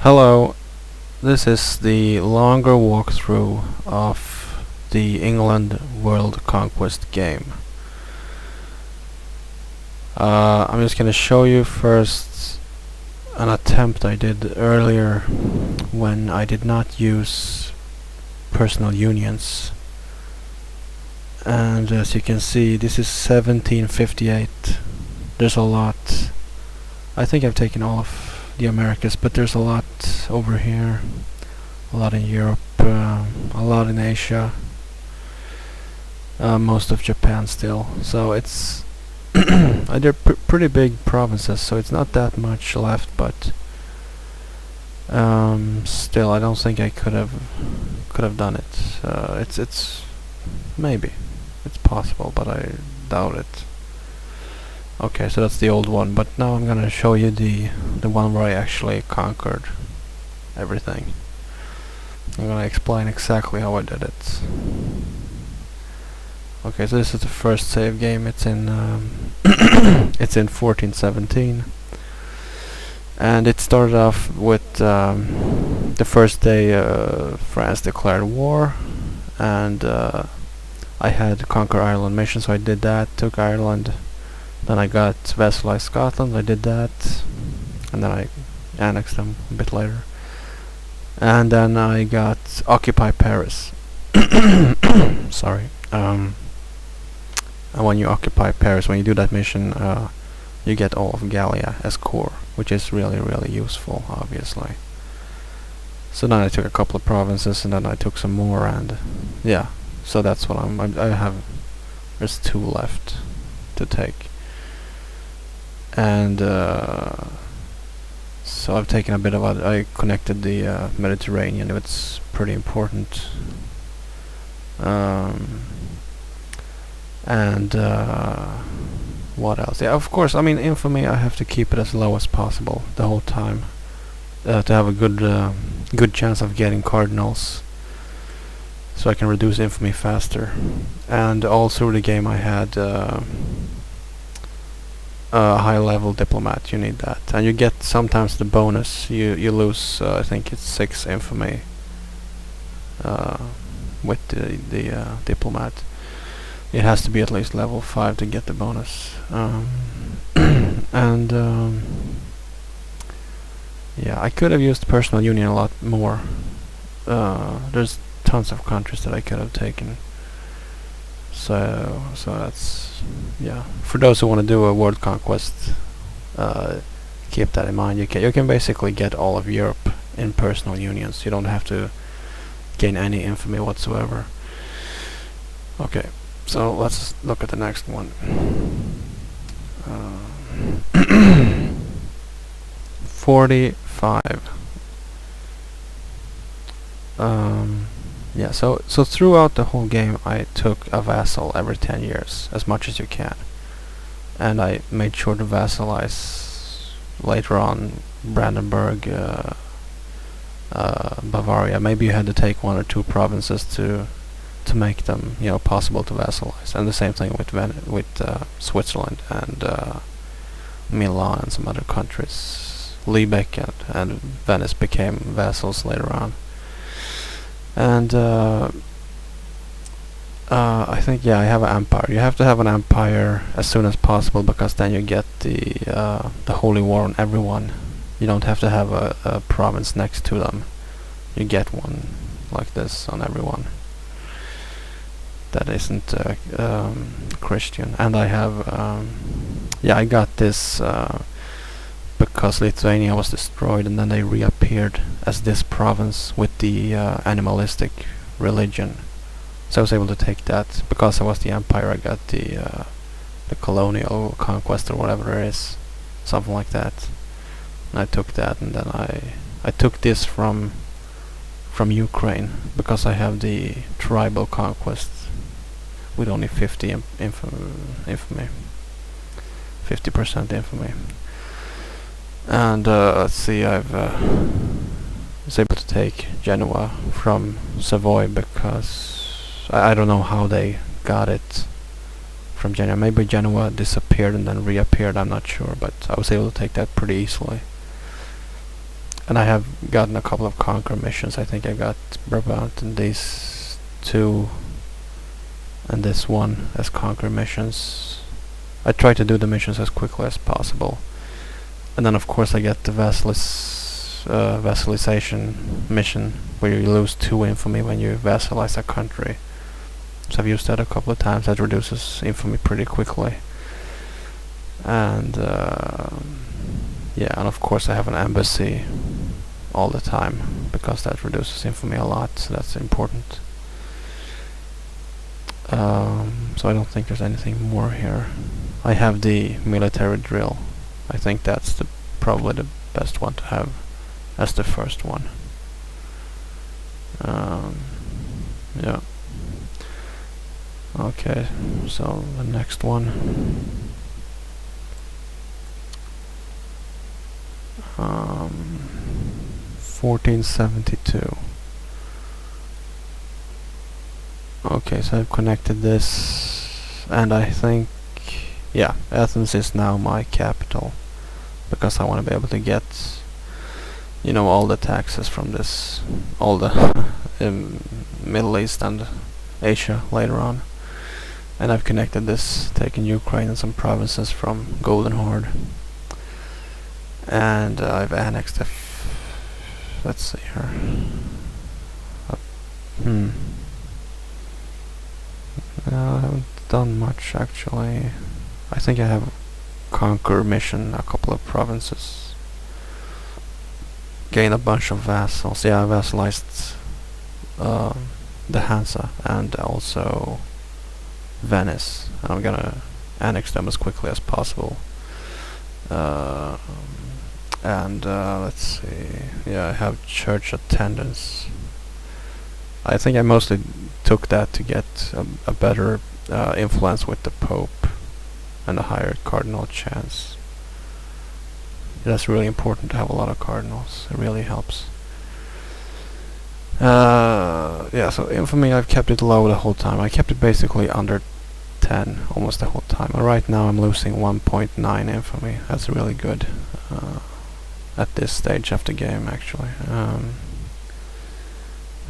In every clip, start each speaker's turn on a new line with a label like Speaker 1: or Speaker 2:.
Speaker 1: Hello, this is the longer walkthrough of the England World Conquest game. I'm just gonna show you first an attempt I did earlier when I did not use personal unions. And as you can see, this is 1758. There's a lot. I think I've taken all of the Americas, but there's a lot over here, a lot in Europe, a lot in Asia, most of Japan still. So it's they're pretty big provinces, so it's not that much left, but still I don't think I could have done it. It's maybe it's possible, but I doubt it. Okay, so that's the old one, but now I'm gonna show you the one where I actually conquered everything. I'm gonna explain exactly how I did it. Okay, so this is the first save game. It's in it's in 1417, and it started off with the first day France declared war, and I had to conquer Ireland mission, so I did that. Took Ireland. Then I got vassalized Scotland, I did that, and then I annexed them a bit later. And then I got occupy Paris. Sorry. And when you occupy Paris, when you do that mission, you get all of Gallia as core, which is really useful, obviously. So then I took a couple of provinces, and then I took some more, and yeah. So that's what I have. There's 2 left to take. And so I've taken a bit of I connected the Mediterranean. It's pretty important. And what else? Yeah, of course. I mean, infamy. I have to keep it as low as possible the whole time to have a good chance of getting cardinals, so I can reduce infamy faster. And all through the game, I had high-level diplomat. You need that, and you get sometimes the bonus. You lose. I think it's 6 infamy with the diplomat. It has to be at least level 5 to get the bonus. And yeah, I could have used personal union a lot more. There's tons of countries that I could have taken. So that's, yeah. For those who want to do a world conquest, keep that in mind. You can basically get all of Europe in personal unions. You don't have to gain any infamy whatsoever. Okay, so let's look at the next one. 45. Yeah, so throughout the whole game I took a vassal every 10 years, as much as you can. And I made sure to vassalize later on Brandenburg, Bavaria. Maybe you had to take 1 or 2 provinces to make them, possible to vassalize. And the same thing with Switzerland and Milan and some other countries. Lübeck and Venice became vassals later on. And I think, yeah, I have an empire. You have to have an empire as soon as possible, because then you get the holy war on everyone. You don't have to have a province next to them. You get one like this on everyone that isn't Christian. And I have yeah, I got this because Lithuania was destroyed, and then they reappeared as this province with the animalistic religion. So I was able to take that. Because I was the empire, I got the colonial conquest, or whatever it is, something like that. And I took that, and then I took this from Ukraine, because I have the tribal conquest with only 50 infamy, 50% infamy. And let's see, I was able to take Genoa from Savoy, because I don't know how they got it from Genoa. Maybe Genoa disappeared and then reappeared, I'm not sure, but I was able to take that pretty easily. And I have gotten a couple of conquer missions. I think I got Brabant and these two and this one as conquer missions. I try to do the missions as quickly as possible. And then of course I get the vassalization mission, where you lose 2 infamy when you vassalize a country. So I've used that a couple of times. That reduces infamy pretty quickly. And yeah, and of course I have an embassy all the time, because that reduces infamy a lot, so that's important. So I don't think there's anything more here. I have the military drill. I think that's probably the best one to have as the first one. Yeah. Okay, so the next one. 1472. Okay, so I've connected this, and I think, yeah, Athens is now my capital, because I want to be able to get, you know, all the taxes from this, all the Middle East and Asia later on. And I've connected this, taken Ukraine and some provinces from Golden Horde. And I've annexed let's see here. I haven't done much actually. I think I have conquer mission a couple of provinces. Gain a bunch of vassals. Yeah, I vassalized the Hansa and also Venice. And I'm gonna annex them as quickly as possible. Let's see. Yeah, I have church attendance. I think I mostly took that to get a better influence with the Pope and a higher cardinal chance. That's really important to have a lot of cardinals. It really helps. Yeah, so infamy I've kept it low the whole time. I kept it basically under 10 almost the whole time. And right now I'm losing 1.9 infamy. That's really good at this stage of the game, actually.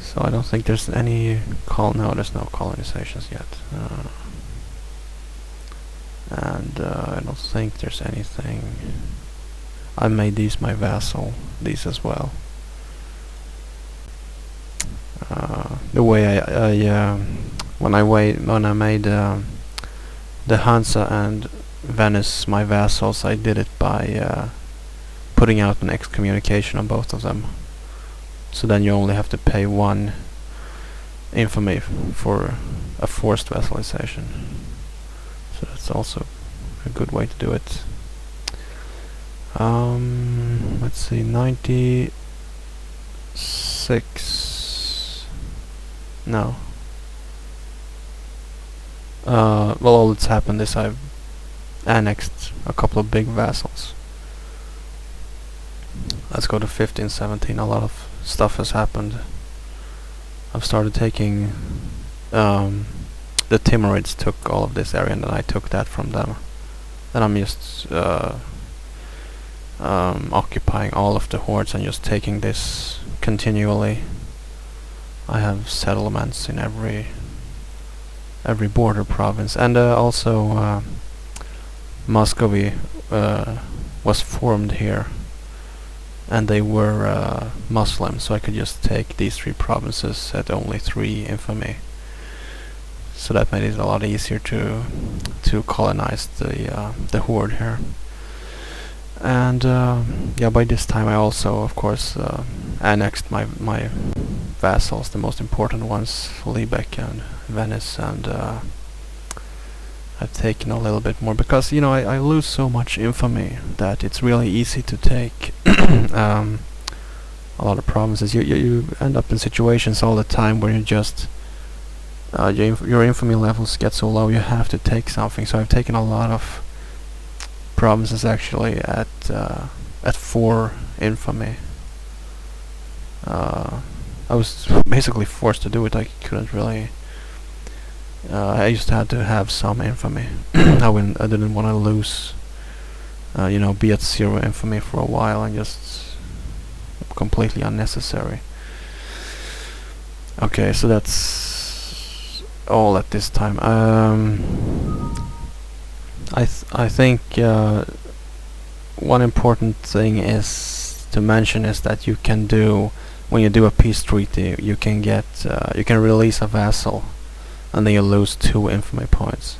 Speaker 1: So I don't think there's any there's no colonizations yet. I don't think there's anything. I made these my vassal, these as well. The way when I made the Hansa and Venice my vassals, I did it by putting out an excommunication on both of them. So then you only have to pay 1 infamy for a forced vassalization. So that's also a good way to do it. Let's see, 96. No. Well, all that's happened is I've annexed a couple of big vassals. Let's go to 1517. A lot of stuff has happened. I've started taking the Timurids took all of this area, and then I took that from them. Then I'm just occupying all of the hordes and just taking this continually. I have settlements in every border province, and also Muscovy was formed here, and they were Muslim, so I could just take these 3 provinces at only 3 infamy. So that made it a lot easier to colonize the horde here. And yeah, by this time I also, of course, annexed my vassals, the most important ones, Liebeck and Venice, and I've taken a little bit more because, you know, I lose so much infamy that it's really easy to take a lot of provinces. You end up in situations all the time where you just your infamy levels get so low you have to take something. So I've taken a lot of provinces actually at 4 infamy. I was basically forced to do it. I couldn't really. I used to have to have some infamy. I didn't want to lose, be at 0 infamy for a while and just completely unnecessary. Okay, so that's all at this time. I think one important thing is to mention is that you can do, when you do a peace treaty, you can get you can release a vassal, and then you lose 2 infamy points.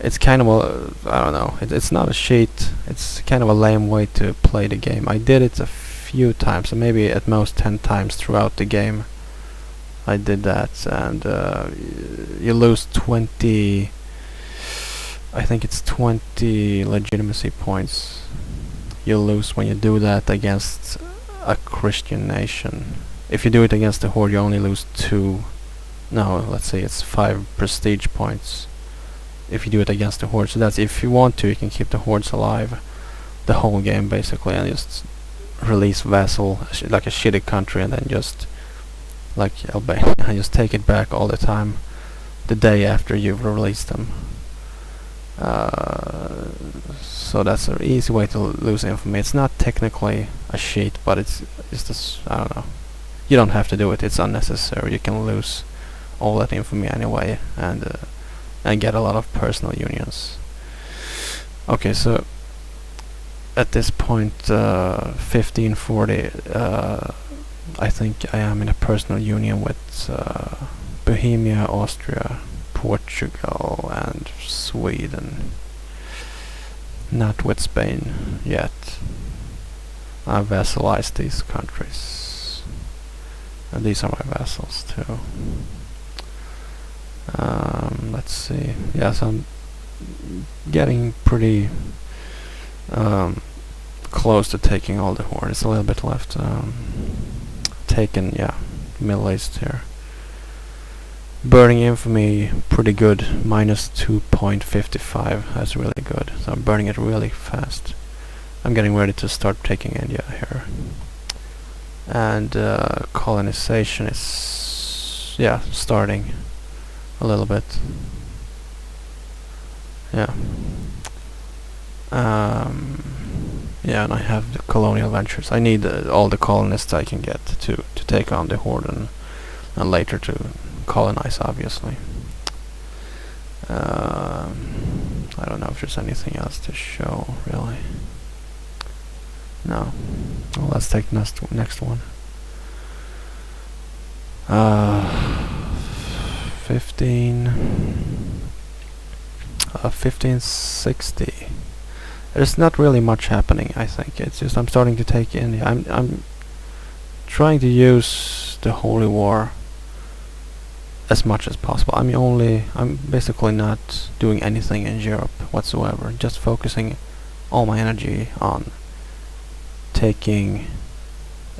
Speaker 1: It's kind of a, I don't know, it's not a cheat, it's kind of a lame way to play the game. I did it a few times, maybe at most 10 times throughout the game. I did that, and you lose 20, I think it's 20 legitimacy points you lose when you do that against a Christian nation. If you do it against the Horde, you only lose 2, no, let's say it's 5 prestige points if you do it against the Horde. So that's, if you want to, you can keep the Hordes alive the whole game basically, and just release vassal, like a shitty country, and then just, like Albania, just take it back all the time the day after you've released them. So that's an easy way to lose infamy. It's not technically a cheat, but it's just, I don't know. You don't have to do it. It's unnecessary. You can lose all that infamy anyway, and get a lot of personal unions. Okay, so at this point, 1540, I think I am in a personal union with Bohemia, Austria, Portugal, and Sweden. Not with Spain yet. I vassalized these countries, and these are my vassals too. Let's see. Yeah, so I'm getting pretty close to taking all the Horde. It's a little bit left. Taken, yeah, Middle East here. Burning infamy, pretty good, minus 2.55. That's really good. So I'm burning it really fast. I'm getting ready to start taking India here. And colonization is, yeah, starting a little bit. Yeah. Yeah, and I have the colonial ventures. I need all the colonists I can get to take on the Horde, and later to colonize, obviously. I don't know if there's anything else to show, really. No. Well, let's take next one. 1560. There's not really much happening, I think. It's just I'm starting to take India. I'm trying to use the Holy War as much as possible. I'm basically not doing anything in Europe whatsoever. Just focusing all my energy on taking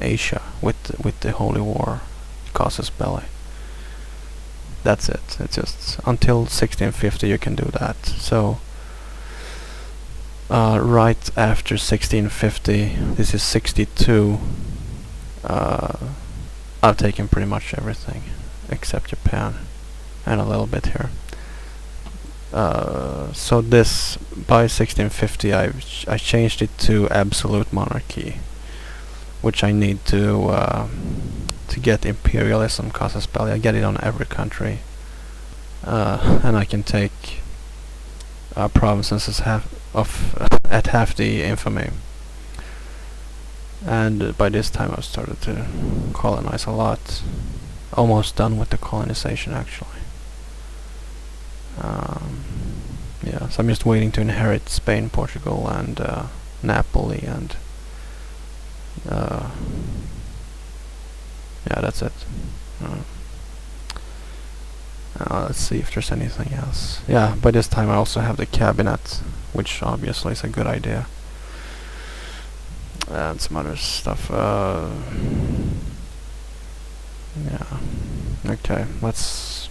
Speaker 1: Asia with the Holy War, casus belli. That's it. It's just until 1650 you can do that. So right after 1650, this is 62. I've taken pretty much everything except Japan and a little bit here. So this, by 1650, I changed it to absolute monarchy, which I need to get imperialism, casus belli. I get it on every country, and I can take provinces at half the infamy. And by this time I've started to colonize a lot. Almost done with the colonization, actually. Yeah, so I'm just waiting to inherit Spain, Portugal, and Napoli, and yeah, that's it. Let's see if there's anything else. Yeah, by this time I also have the cabinet, which obviously is a good idea. And some other stuff. Yeah. Okay, let's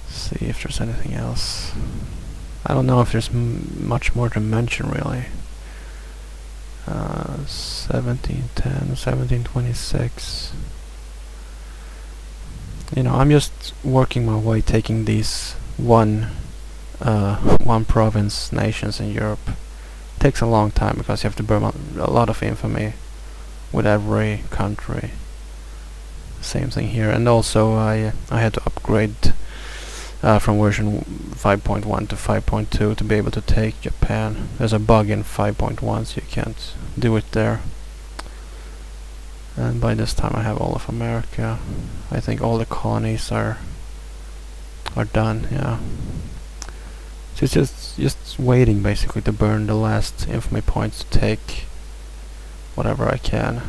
Speaker 1: see if there's anything else. I don't know if there's much more to mention, really. 1710, 1726. You know, I'm just working my way, taking these one province nations in Europe. Takes a long time because you have to burn a lot of infamy with every country. Same thing here, and also I had to upgrade from version 5.1 to 5.2 to be able to take Japan. There's a bug in 5.1, so you can't do it there. And by this time I have all of America. I think all the colonies are done. Yeah. So it's just waiting basically to burn the last infamy points to take whatever I can.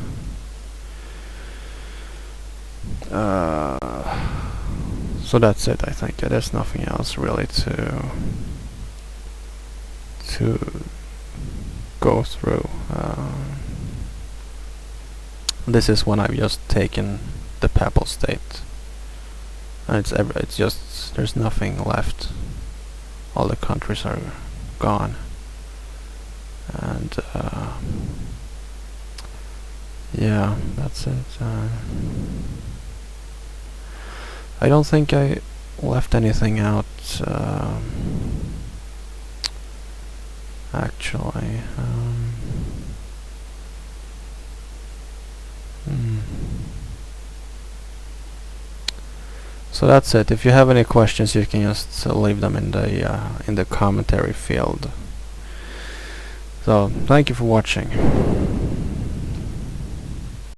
Speaker 1: So that's it, I think. There's nothing else really to go through. This is when I've just taken the Papal State, and it's just there's nothing left. All the countries are gone, and yeah, that's it. I don't think I left anything out, actually. So that's it. If you have any questions, you can just leave them in the commentary field. So thank you for watching.